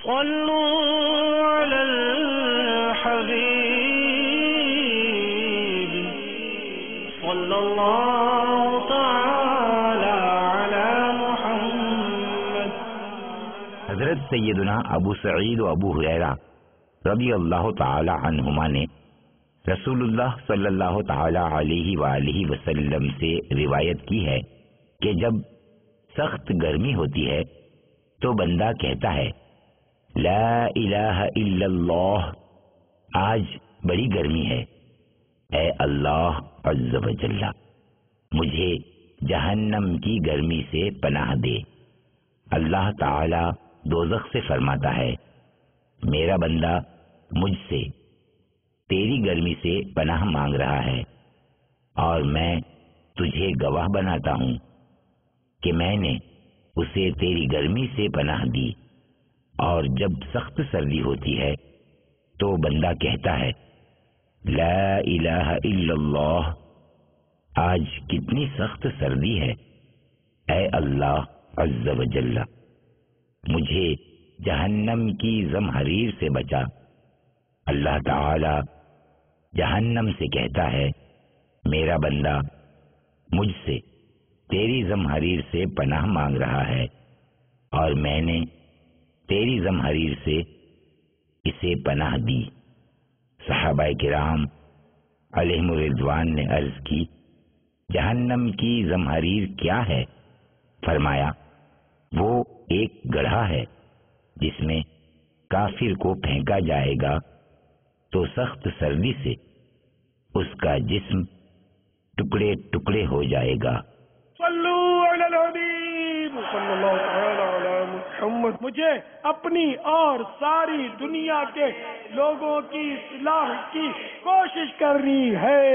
صلوا على الحبيب صلى الله تعالى على محمد۔ حضرت سیدنا ابو سعید و ابو ہریرہ رضی اللہ تعالی عنہما نے رسول اللہ صلی اللہ تعالی علیہ وآلہ وسلم سے روایت کی ہے کہ جب سخت گرمی ہوتی ہے تو بندہ کہتا ہے لا الہ الا اللہ، آج بڑی گرمی ہے، اے اللہ عز و جل مجھے جہنم کی گرمی سے پناہ دے۔ اللہ تعالی دوزخ سے فرماتا ہے میرا بندہ مجھ سے تیری گرمی سے پناہ مانگ رہا ہے، اور میں تجھے گواہ بناتا ہوں کہ میں نے اسے تیری گرمی سے پناہ دی۔ اور جب سخت سردی ہوتی ہے تو بندہ کہتا ہے لا الہ الا اللہ، آج کتنی سخت سردی ہے، اے اللہ عز و جل مجھے جہنم کی زمہریر سے بچا۔ اللہ تعالی جہنم سے کہتا ہے میرا بندہ مجھ سے تیری زمہریر سے پناہ مانگ رہا ہے، اور میں نے تیری زمہریر سے اسے پناہ دی۔ صحابہ کرام علیہم الرضوان نے عرض کی جہنم کی زمہریر کیا ہے؟ فرمایا وہ ایک گڑھا ہے جس میں کافر کو پھینکا جائے گا تو سخت سردی سے اس کا جسم ٹکڑے ٹکڑے ہو جائے گا۔ صلو علی الحبیب صلی اللہ تعالی علی محمد۔ مجھے اپنی اور ساری دنیا کے لوگوں کی اصلاح کی کوشش کرنی ہے۔